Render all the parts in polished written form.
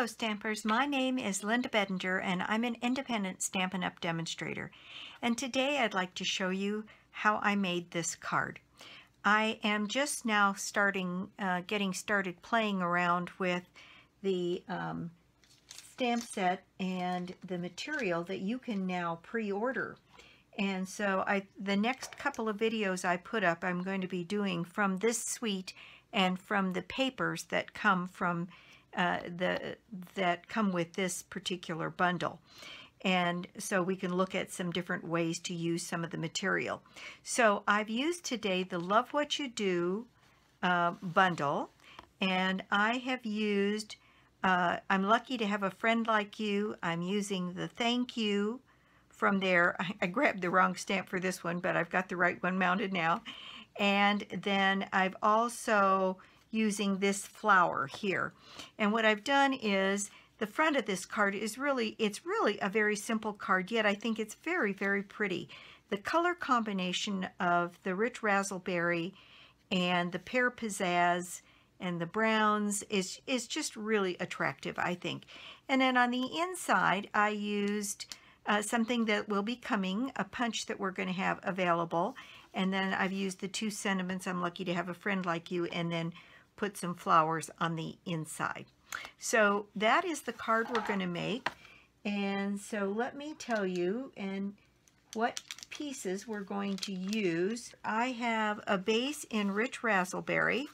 Hello Stampers, my name is Linda Bedinger and I'm an independent Stampin' Up! Demonstrator. And today I'd like to show you how I made this card. I am just now getting started playing around with the stamp set and the material that you can now pre-order. And so the next couple of videos I put up I'm going to be doing from this suite and from the papers that come from that come with this particular bundle. And so we can look at some different ways to use some of the material. So I've used today the Love What You Do bundle, and I have used I'm lucky to have a friend like you. I'm using the Thank You from there. I grabbed the wrong stamp for this one, but I've got the right one mounted now. And then I've also using this flower here. And what I've done is the front of this card is really a very simple card, yet I think it's very, very pretty. The color combination of the Rich Razzleberry and the Pear Pizzazz and the browns is just really attractive, I think. And then on the inside I used something that will be coming, a punch that we're going to have available, and then I've used the two sentiments, I'm lucky to have a friend like you, and then put some flowers on the inside. So that is the card we're going to make. And so let me tell you and what pieces we're going to use. I have a base in Rich Razzleberry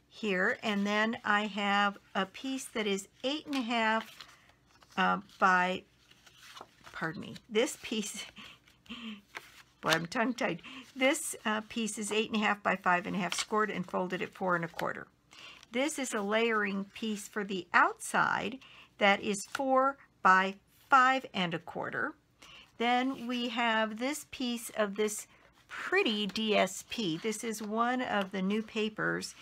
here, and then I have a piece that is 8.5 by, pardon me, this piece, boy, I'm tongue-tied. This piece is 8.5 by 5.5, scored and folded at 4 1/4. This is a layering piece for the outside that is 4 by 5 1/4. Then we have this piece of this pretty DSP. This is one of the new papers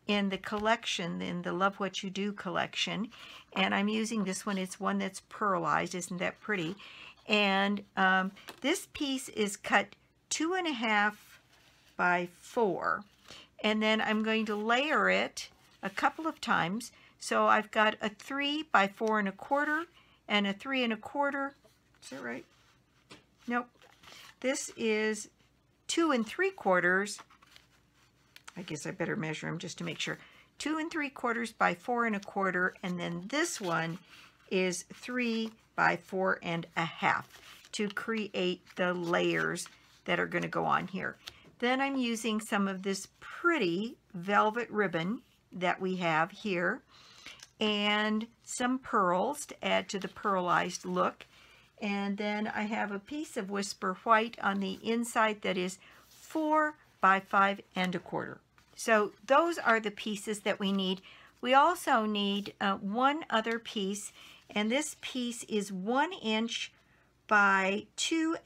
in the collection, in the Love What You Do collection, and I'm using this one. It's one that's pearlized. Isn't that pretty? And this piece is cut 2.5 by 4, and then I'm going to layer it a couple of times. So I've got a 3 by 4 1/4 and a 3 1/4. Is that right? Nope. This is 2 3/4. I guess I better measure them just to make sure. 2 3/4 by 4 1/4, and then this one is 3 by 4 1/2 to create the layers that are going to go on here. Then I'm using some of this pretty velvet ribbon that we have here and some pearls to add to the pearlized look. And then I have a piece of Whisper White on the inside that is 4 by 5 1/4. So those are the pieces that we need. We also need one other piece, and this piece is 1 inch by 2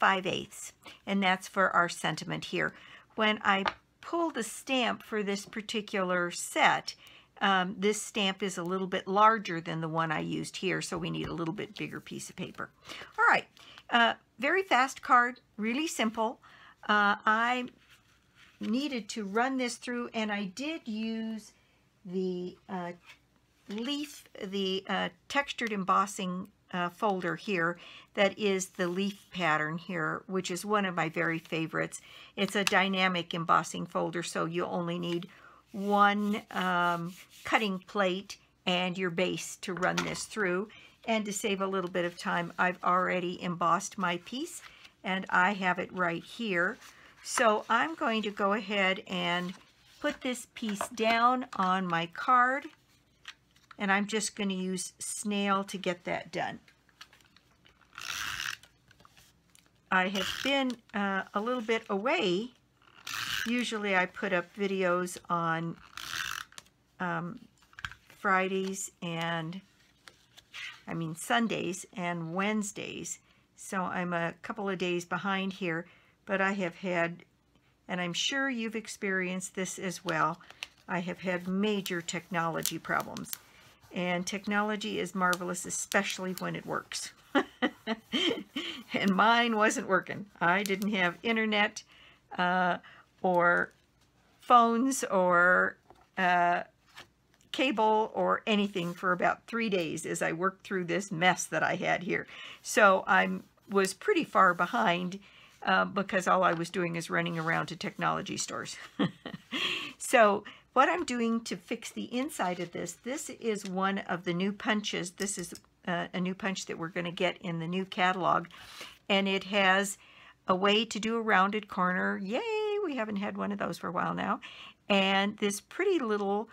5/8, and that's for our sentiment here. When I pull the stamp for this particular set, this stamp is a little bit larger than the one I used here, so we need a little bit bigger piece of paper. All right, very fast card, really simple. I needed to run this through, and I did use the textured embossing folder here that is the leaf pattern here, which is one of my very favorites. It's a dynamic embossing folder, so you'll only need one cutting plate and your base to run this through. And to save a little bit of time, I've already embossed my piece, and I have it right here. So I'm going to go ahead and put this piece down on my card, and I'm just going to use snail to get that done. I have been a little bit away. Usually I put up videos on Fridays and Sundays and Wednesdays, so I'm a couple of days behind here, but I have had, and I'm sure you've experienced this as well, I have had major technology problems. And technology is marvelous, especially when it works. And mine wasn't working. I didn't have internet or phones or cable or anything for about 3 days as I worked through this mess that I had here. So I was pretty far behind because all I was doing is running around to technology stores. So what I'm doing to fix the inside of this is one of the new punches. This is a new punch that we're going to get in the new catalog. And it has a way to do a rounded corner. Yay, we haven't had one of those for a while now. And this pretty little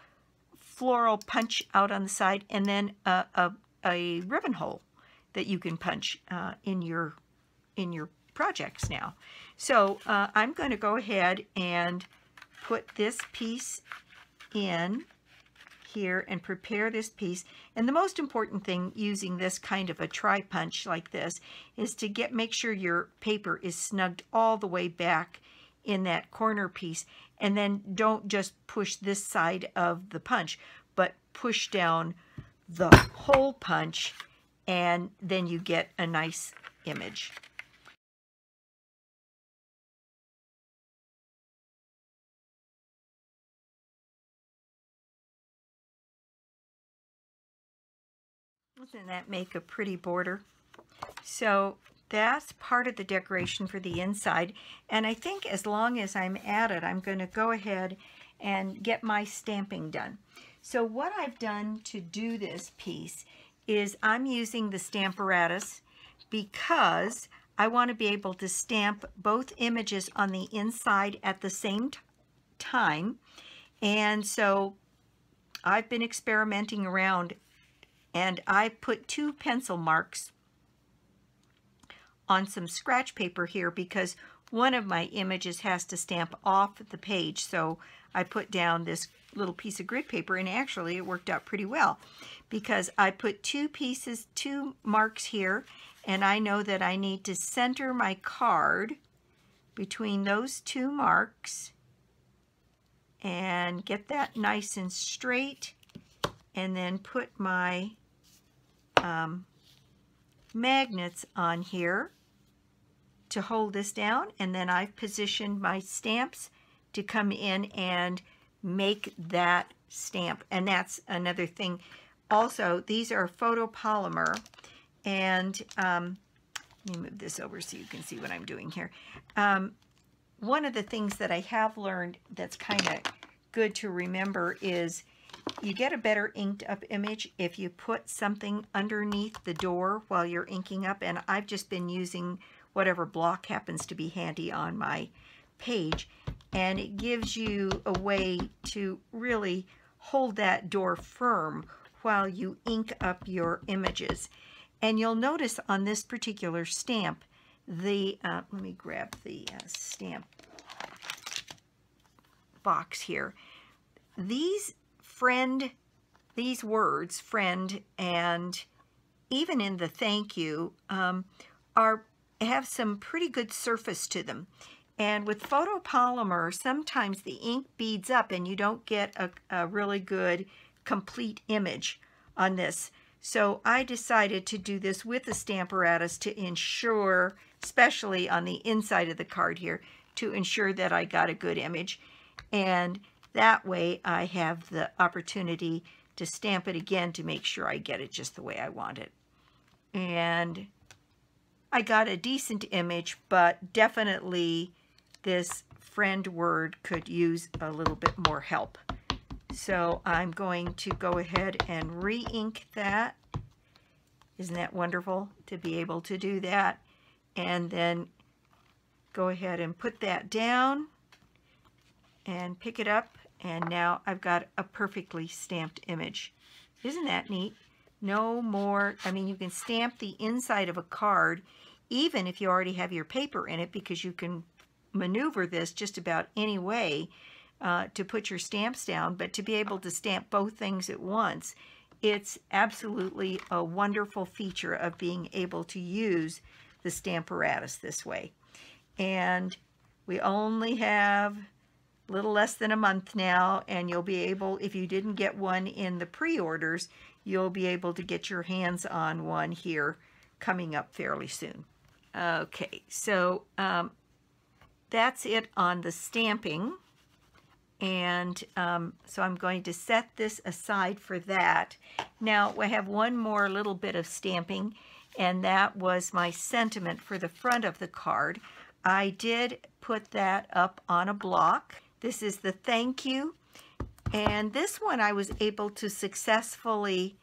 floral punch out on the side, and then a ribbon hole that you can punch in your projects now. So I'm going to go ahead and put this piece in here and prepare this piece. And the most important thing using this kind of a tri-punch like this is to make sure your paper is snugged all the way back in that corner piece, and then don't just push this side of the punch, but push down the whole punch, and then you get a nice image. Doesn't that make a pretty border? So that's part of the decoration for the inside. And I think as long as I'm at it, I'm going to go ahead and get my stamping done. So what I've done to do this piece is I'm using the Stamparatus because I want to be able to stamp both images on the inside at the same time. And so I've been experimenting around, and I put 2 pencil marks on some scratch paper here because one of my images has to stamp off the page. So I put down this little piece of grid paper, and actually it worked out pretty well because I put 2 marks here, and I know that I need to center my card between those 2 marks and get that nice and straight, and then put my magnets on here to hold this down, and then I've positioned my stamps to come in and make that stamp. And that's another thing. Also, these are photopolymer, and let me move this over so you can see what I'm doing here. One of the things that I have learned that's kind of good to remember is you get a better inked up image if you put something underneath the door while you're inking up, and I've just been using whatever block happens to be handy on my page, and it gives you a way to really hold that door firm while you ink up your images. And you'll notice on this particular stamp, let me grab the stamp box here. These words, friend, and even in the thank you, have some pretty good surface to them. And with photopolymer, sometimes the ink beads up and you don't get a really good complete image on this. So I decided to do this with the Stamparatus to ensure, especially on the inside of the card here, to ensure that I got a good image. And that way I have the opportunity to stamp it again to make sure I get it just the way I want it. And I got a decent image, but definitely this friend word could use a little bit more help. So I'm going to go ahead and re-ink that. Isn't that wonderful to be able to do that? And then go ahead and put that down and pick it up, and now I've got a perfectly stamped image. Isn't that neat? No more, I mean, you can stamp the inside of a card even if you already have your paper in it, because you can maneuver this just about any way to put your stamps down. But to be able to stamp both things at once, it's absolutely a wonderful feature of being able to use the Stamparatus this way. And we only have a little less than a month now, and you'll be able, if you didn't get one in the pre-orders, you'll be able to get your hands on one here coming up fairly soon. Okay, so that's it on the stamping. And so I'm going to set this aside for that. Now I have one more little bit of stamping, and that was my sentiment for the front of the card. I did put that up on a block. This is the thank you, and this one I was able to successfully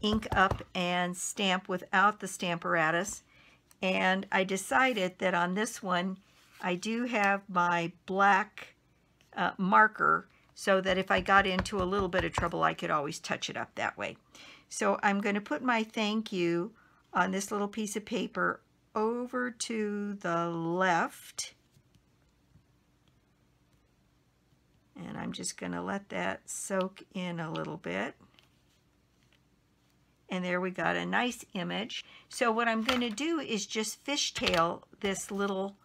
ink up and stamp without the Stamparatus. And I decided that on this one I do have my black marker, so that if I got into a little bit of trouble I could always touch it up that way. So I'm going to put my thank you on this little piece of paper over to the left, and I'm just going to let that soak in a little bit. And there we got a nice image. So what I'm going to do is just fishtail this little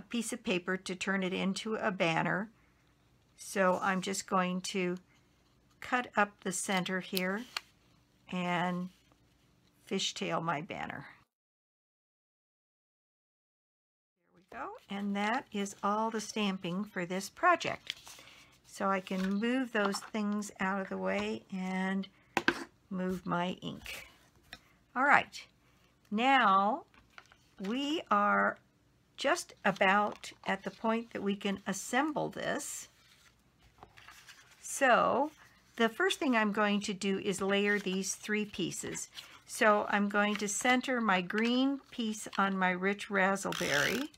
piece of paper to turn it into a banner. So I'm just going to cut up the center here and fishtail my banner. There we go. And that is all the stamping for this project. So I can move those things out of the way and move my ink. All right. Now we are just about at the point that we can assemble this. So the first thing I'm going to do is layer these 3 pieces. So I'm going to center my green piece on my Rich Razzleberry.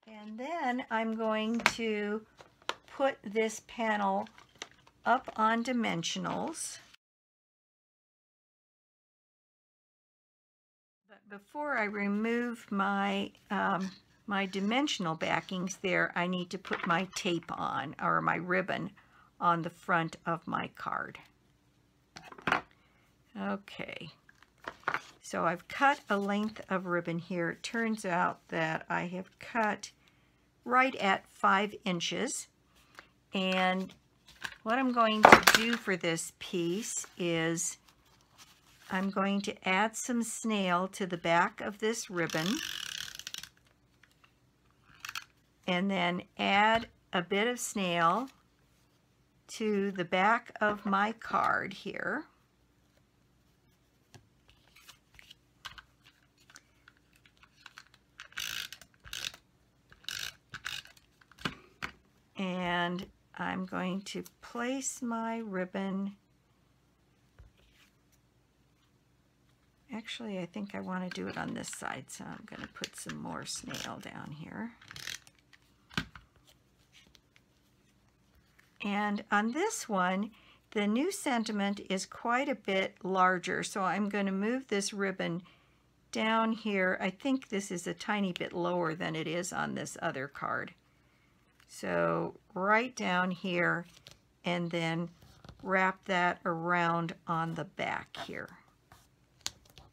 And then I'm going to put this panel up on dimensionals. Before I remove my my dimensional backings there, I need to put my tape on, or my ribbon, on the front of my card. Okay, so I've cut a length of ribbon here. It turns out that I have cut right at 5 inches. And what I'm going to do for this piece is I'm going to add some snail to the back of this ribbon, and then add a bit of snail to the back of my card here. And I'm going to place my ribbon. Actually, I think I want to do it on this side, so I'm going to put some more snail down here. And on this one, the new sentiment is quite a bit larger, so I'm going to move this ribbon down here. I think this is a tiny bit lower than it is on this other card. So right down here, and then wrap that around on the back here.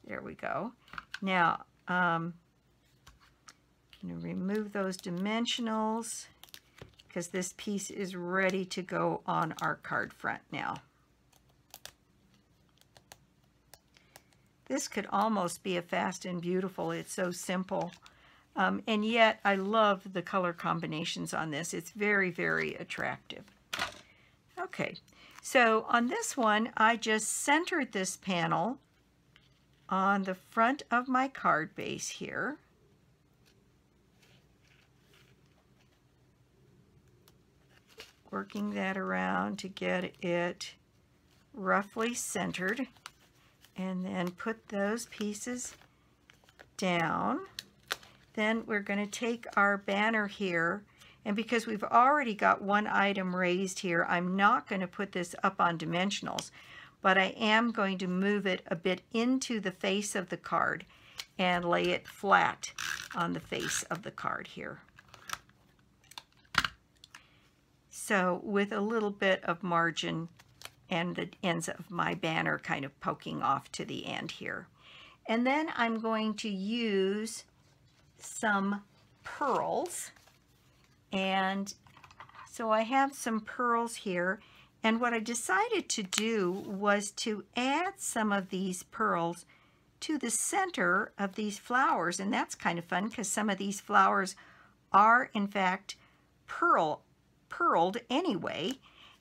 There we go. Now, I'm going to remove those dimensionals because this piece is ready to go on our card front now. This could almost be a Fast and Beautiful. It's so simple. And yet I love the color combinations on this. It's very, very attractive. Okay, so on this one, I just centered this panel on the front of my card base here. Working that around to get it roughly centered, and then put those pieces down. Then we're going to take our banner here, and because we've already got one item raised here, I'm not going to put this up on dimensionals, but I am going to move it a bit into the face of the card and lay it flat on the face of the card here. So with a little bit of margin and the ends of my banner kind of poking off to the end here. And then I'm going to use some pearls. And so I have some pearls here. And what I decided to do was to add some of these pearls to the center of these flowers, and that's kind of fun because some of these flowers are in fact pearled anyway,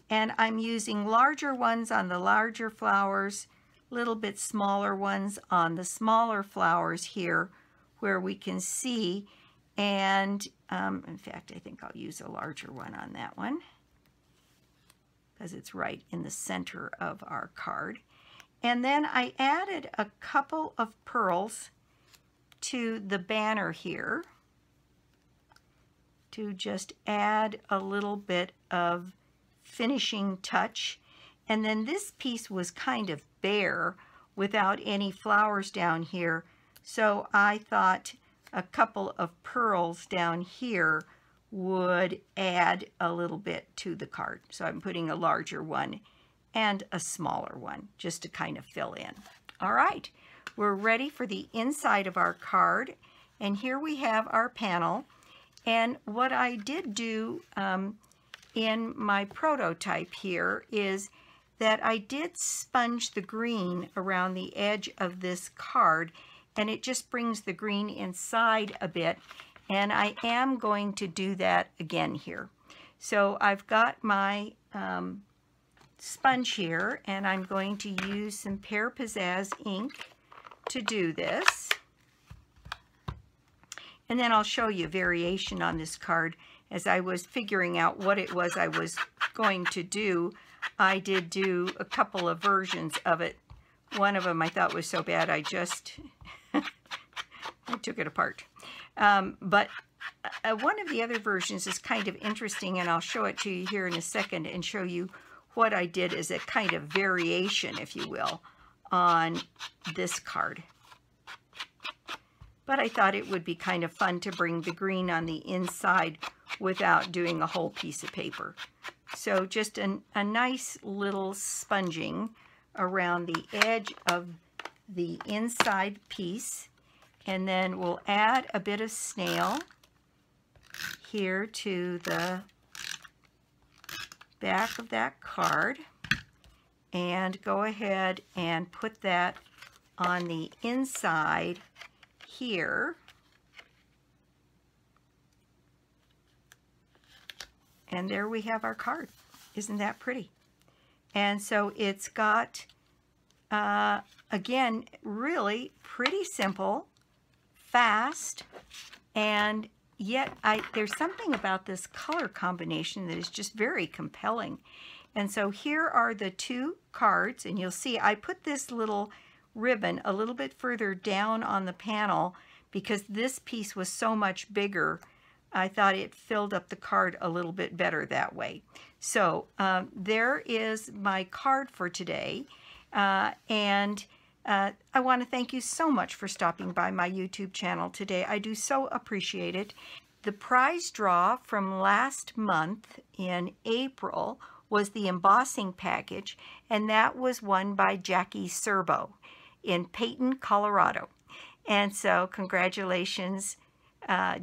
and I'm using larger ones on the larger flowers, little bit smaller ones on the smaller flowers here where we can see, and in fact I think I'll use a larger one on that one because it's right in the center of our card. And then I added a couple of pearls to the banner here to just add a little bit of finishing touch. And then this piece was kind of bare without any flowers down here, so I thought a couple of pearls down here would add a little bit to the card. So I'm putting a larger one and a smaller one just to kind of fill in. All right, we're ready for the inside of our card, and here we have our panel. And what I did do in my prototype here is that I did sponge the green around the edge of this card, and it just brings the green inside a bit, and I am going to do that again here. So I've got my sponge here, and I'm going to use some Pear Pizzazz ink to do this. And then I'll show you variation on this card. As I was figuring out what it was I was going to do, I did do a couple of versions of it. One of them I thought was so bad I just I took it apart. But one of the other versions is kind of interesting, and I'll show it to you here in a second and show you what I did as a kind of variation, if you will, on this card. But I thought it would be kind of fun to bring the green on the inside without doing a whole piece of paper. So just a nice little sponging around the edge of the inside piece. And then we'll add a bit of snail here to the back of that card. And go ahead and put that on the inside here. And there we have our card. Isn't that pretty? And so it's got, again, really pretty simple, fast, and yet there's something about this color combination that is just very compelling. And so here are the two cards, and you'll see I put this little ribbon a little bit further down on the panel because this piece was so much bigger. I thought it filled up the card a little bit better that way. So there is my card for today, and I want to thank you so much for stopping by my YouTube channel today. I do so appreciate it. The prize draw from last month in April was the embossing package, and that was won by Jackie Serbo in Peyton, Colorado. And so congratulations,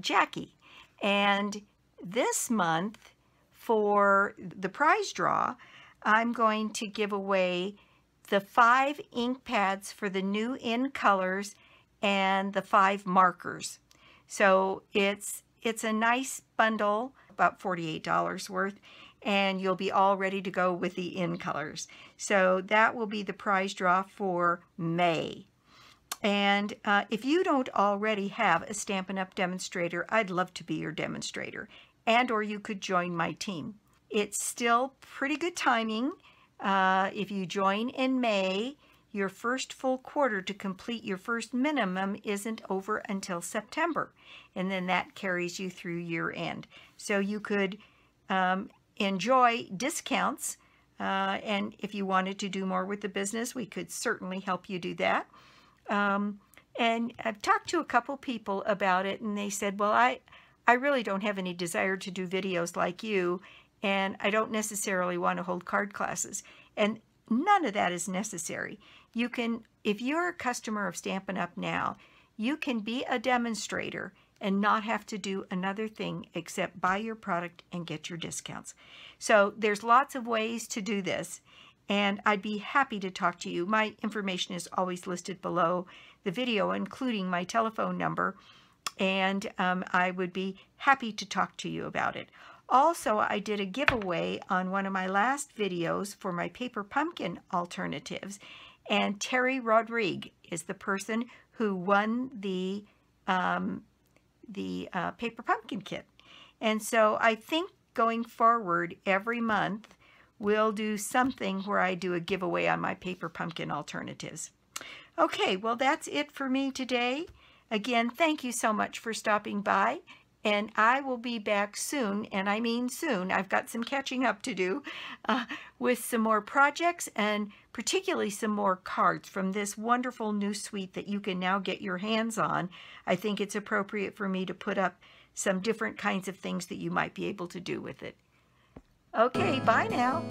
Jackie. And this month for the prize draw, I'm going to give away the 5 ink pads for the new in colors and the 5 markers. So it's a nice bundle, about $48 worth, and you'll be all ready to go with the in colors. So that will be the prize draw for May. And if you don't already have a Stampin' Up! Demonstrator, I'd love to be your demonstrator, and or you could join my team. It's still pretty good timing. If you join in May, your first full quarter to complete your first minimum isn't over until September, and then that carries you through year end. So you could enjoy discounts, and if you wanted to do more with the business, we could certainly help you do that. And I've talked to a couple people about it, and they said, well, I really don't have any desire to do videos like you, and I don't necessarily want to hold card classes. And none of that is necessary. You can, if you're a customer of Stampin' Up! Now, you can be a demonstrator and not have to do another thing except buy your product and get your discounts. So there's lots of ways to do this. and I'd be happy to talk to you. My information is always listed below the video, including my telephone number, and I would be happy to talk to you about it. Also, I did a giveaway on one of my last videos for my paper pumpkin alternatives, and Terry Rodriguez is the person who won the paper pumpkin kit. And so I think going forward every month we'll do something where I do a giveaway on my paper pumpkin alternatives. Okay, well, that's it for me today. Again, thank you so much for stopping by, and I will be back soon, and I mean soon. I've got some catching up to do with some more projects, and particularly some more cards from this wonderful new suite that you can now get your hands on. I think it's appropriate for me to put up some different kinds of things that you might be able to do with it. Okay, bye now.